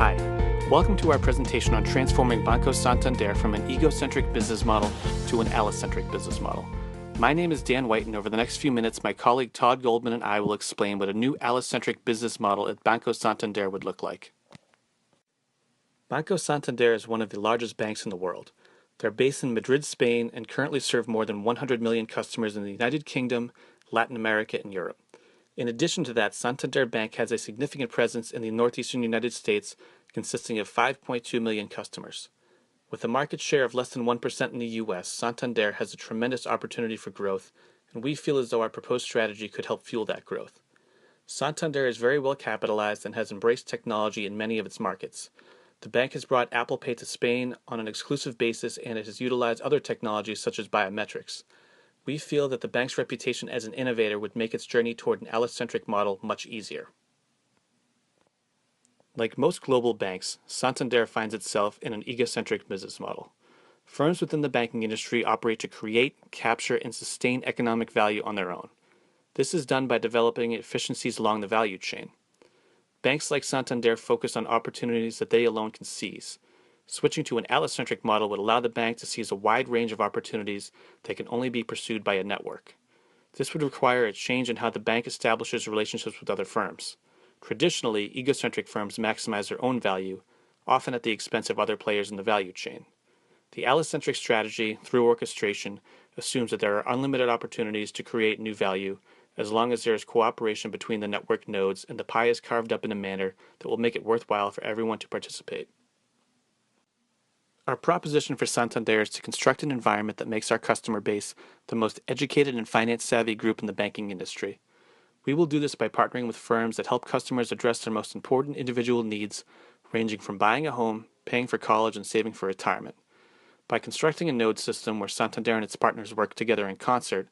Hi, welcome to our presentation on transforming Banco Santander from an egocentric business model to an allocentric business model. My name is Dan White, and over the next few minutes, my colleague Todd Goldman and I will explain what a new allocentric business model at Banco Santander would look like. Banco Santander is one of the largest banks in the world. They're based in Madrid, Spain, and currently serve more than 100 million customers in the United Kingdom, Latin America, and Europe. In addition to that, Santander Bank has a significant presence in the northeastern United States, consisting of 5.2 million customers. With a market share of less than 1% in the U.S., Santander has a tremendous opportunity for growth, and we feel as though our proposed strategy could help fuel that growth. Santander is very well capitalized and has embraced technology in many of its markets. The bank has brought Apple Pay to Spain on an exclusive basis, and it has utilized other technologies such as biometrics. We feel that the bank's reputation as an innovator would make its journey toward an allocentric model much easier. Like most global banks, Santander finds itself in an egocentric business model. Firms within the banking industry operate to create, capture, and sustain economic value on their own. This is done by developing efficiencies along the value chain. Banks like Santander focus on opportunities that they alone can seize. Switching to an allocentric model would allow the bank to seize a wide range of opportunities that can only be pursued by a network. This would require a change in how the bank establishes relationships with other firms. Traditionally, egocentric firms maximize their own value, often at the expense of other players in the value chain. The allocentric strategy, through orchestration, assumes that there are unlimited opportunities to create new value, as long as there is cooperation between the network nodes and the pie is carved up in a manner that will make it worthwhile for everyone to participate. Our proposition for Santander is to construct an environment that makes our customer base the most educated and finance-savvy group in the banking industry. We will do this by partnering with firms that help customers address their most important individual needs, ranging from buying a home, paying for college, and saving for retirement. By constructing a node system where Santander and its partners work together in concert,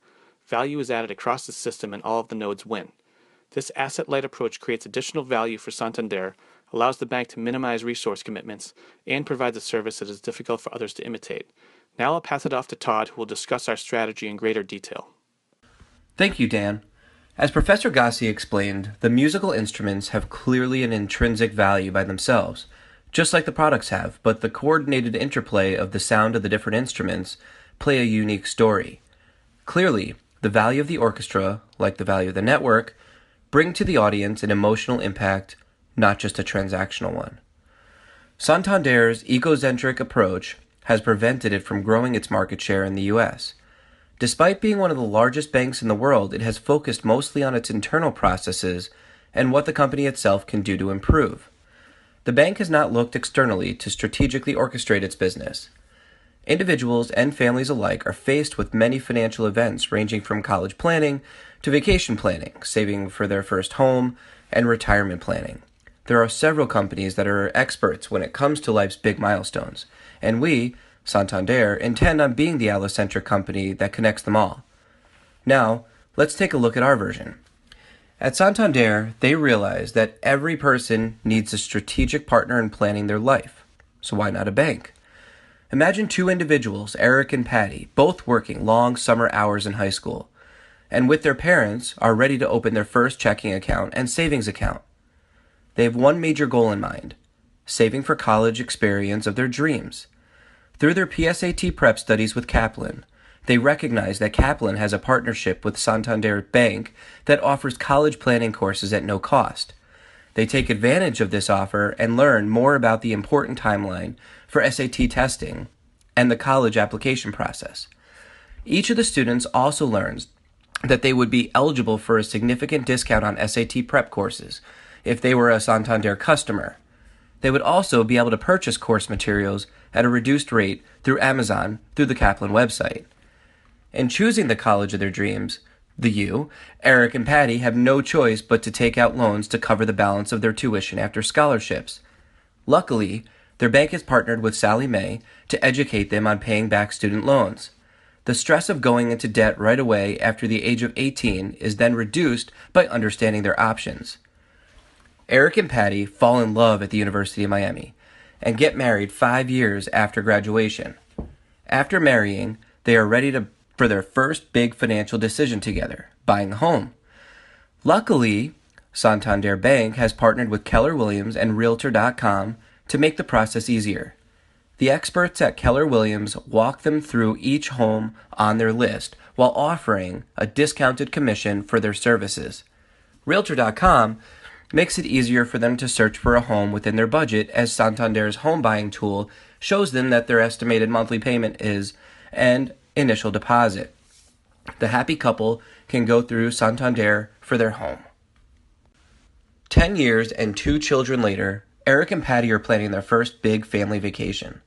value is added across the system and all of the nodes win. This asset-light approach creates additional value for Santander, allows the bank to minimize resource commitments, and provides a service that is difficult for others to imitate. Now I'll pass it off to Todd, who will discuss our strategy in greater detail. Thank you, Dan. As Professor Gassi explained, the musical instruments have clearly an intrinsic value by themselves, just like the products have, but the coordinated interplay of the sound of the different instruments play a unique story. Clearly, the value of the orchestra, like the value of the network, bring to the audience an emotional impact, not just a transactional one. Santander's egocentric approach has prevented it from growing its market share in the U.S. Despite being one of the largest banks in the world, it has focused mostly on its internal processes and what the company itself can do to improve. The bank has not looked externally to strategically orchestrate its business. Individuals and families alike are faced with many financial events ranging from college planning to vacation planning, saving for their first home, and retirement planning. There are several companies that are experts when it comes to life's big milestones, and we, Santander, intend on being the allocentric company that connects them all. Now, let's take a look at our version. At Santander, they realize that every person needs a strategic partner in planning their life. So why not a bank? Imagine two individuals, Eric and Patty, both working long summer hours in high school, and with their parents are ready to open their first checking account and savings account. They have one major goal in mind: saving for college experience of their dreams. Through their PSAT prep studies with Kaplan, they recognize that Kaplan has a partnership with Santander Bank that offers college planning courses at no cost. They take advantage of this offer and learn more about the important timeline for SAT testing and the college application process. Each of the students also learns that they would be eligible for a significant discount on SAT prep courses if they were a Santander customer. They would also be able to purchase course materials at a reduced rate through Amazon through the Kaplan website. In choosing the college of their dreams, Eric and Patty have no choice but to take out loans to cover the balance of their tuition after scholarships. Luckily, their bank has partnered with Sallie Mae to educate them on paying back student loans. The stress of going into debt right away after the age of 18 is then reduced by understanding their options. Eric and Patty fall in love at the University of Miami and get married 5 years after graduation. After marrying, they are ready for their first big financial decision together, buying a home. Luckily, Santander Bank has partnered with Keller Williams and Realtor.com to make the process easier. The experts at Keller Williams walk them through each home on their list while offering a discounted commission for their services. Realtor.com makes it easier for them to search for a home within their budget, as Santander's home buying tool shows them that their estimated monthly payment is and initial deposit. The happy couple can go through Santander for their home. 10 years and 2 children later, Eric and Patty are planning their first big family vacation.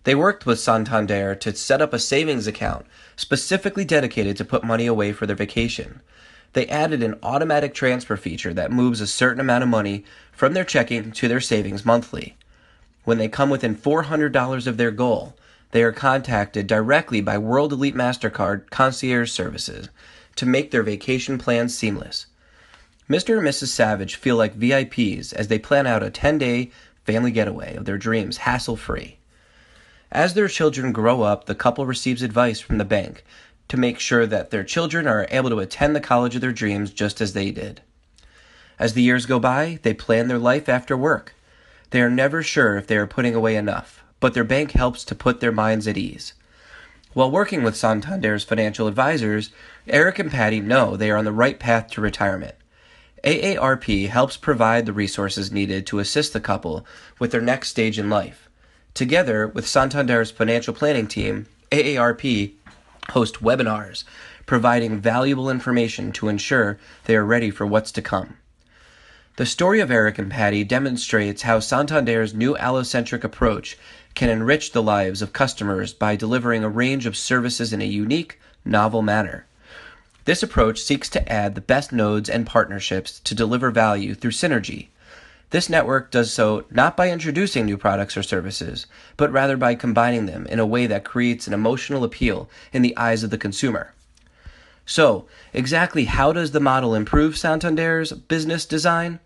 They worked with Santander to set up a savings account specifically dedicated to put money away for their vacation. They added an automatic transfer feature that moves a certain amount of money from their checking to their savings monthly. When they come within $400 of their goal, they are contacted directly by World Elite MasterCard concierge services to make their vacation plans seamless. Mr. and Mrs. Savage feel like VIPs as they plan out a 10-day family getaway of their dreams hassle-free. As their children grow up, the couple receives advice from the bank to make sure that their children are able to attend the college of their dreams just as they did. As the years go by, they plan their life after work. They are never sure if they are putting away enough, but their bank helps to put their minds at ease. While working with Santander's financial advisors, Eric and Patty know they are on the right path to retirement. AARP helps provide the resources needed to assist the couple with their next stage in life. Together with Santander's financial planning team, AARP hosts webinars, providing valuable information to ensure they are ready for what's to come. The story of Eric and Patty demonstrates how Santander's new allocentric approach can enrich the lives of customers by delivering a range of services in a unique, novel manner. This approach seeks to add the best nodes and partnerships to deliver value through synergy. This network does so not by introducing new products or services, but rather by combining them in a way that creates an emotional appeal in the eyes of the consumer. So, exactly how does the model improve Santander's business design?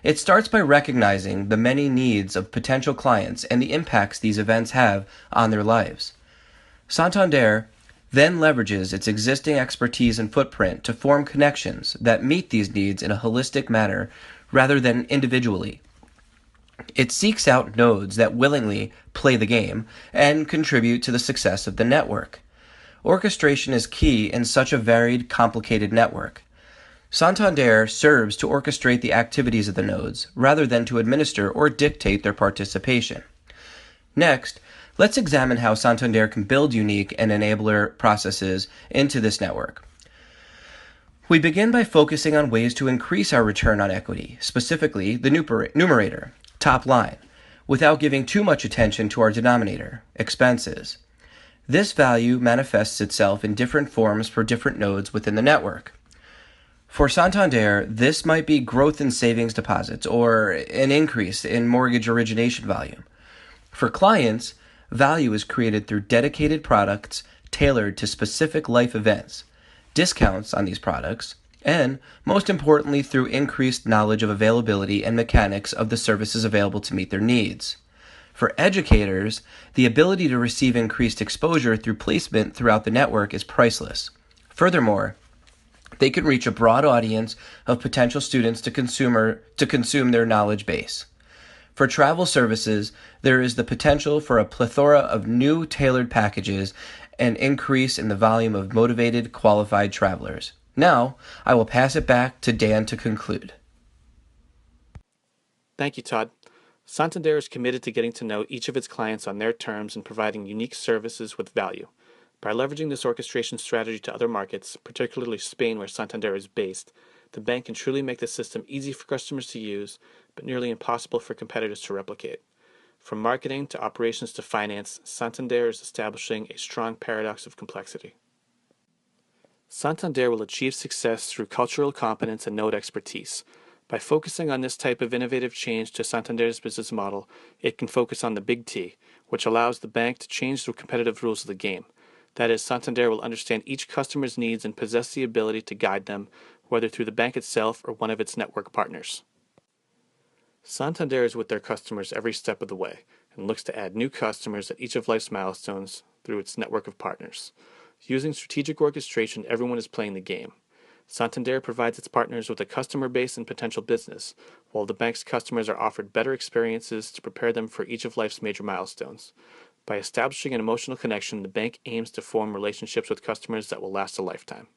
It starts by recognizing the many needs of potential clients and the impacts these events have on their lives. Santander then leverages its existing expertise and footprint to form connections that meet these needs in a holistic manner rather than individually. It seeks out nodes that willingly play the game and contribute to the success of the network. Orchestration is key in such a varied, complicated network. Santander serves to orchestrate the activities of the nodes rather than to administer or dictate their participation. Next, let's examine how Santander can build unique and enabler processes into this network. We begin by focusing on ways to increase our return on equity, specifically the numerator, top line, without giving too much attention to our denominator, expenses. This value manifests itself in different forms for different nodes within the network. For Santander, this might be growth in savings deposits or an increase in mortgage origination volume. For clients, value is created through dedicated products tailored to specific life events, discounts on these products, and, most importantly, through increased knowledge of availability and mechanics of the services available to meet their needs. For educators, the ability to receive increased exposure through placement throughout the network is priceless. Furthermore, they can reach a broad audience of potential students to consume their knowledge base. For travel services, there is the potential for a plethora of new tailored packages and increase in the volume of motivated, qualified travelers. Now, I will pass it back to Dan to conclude. Thank you, Todd. Santander is committed to getting to know each of its clients on their terms and providing unique services with value. By leveraging this orchestration strategy to other markets, particularly Spain where Santander is based, the bank can truly make the system easy for customers to use, but nearly impossible for competitors to replicate. From marketing to operations to finance, Santander is establishing a strong paradox of complexity. Santander will achieve success through cultural competence and node expertise. By focusing on this type of innovative change to Santander's business model, it can focus on the big T, which allows the bank to change the competitive rules of the game. That is, Santander will understand each customer's needs and possess the ability to guide them, whether through the bank itself or one of its network partners. Santander is with their customers every step of the way and looks to add new customers at each of life's milestones through its network of partners. Using strategic orchestration, everyone is playing the game. Santander provides its partners with a customer base and potential business, while the bank's customers are offered better experiences to prepare them for each of life's major milestones. By establishing an emotional connection, the bank aims to form relationships with customers that will last a lifetime.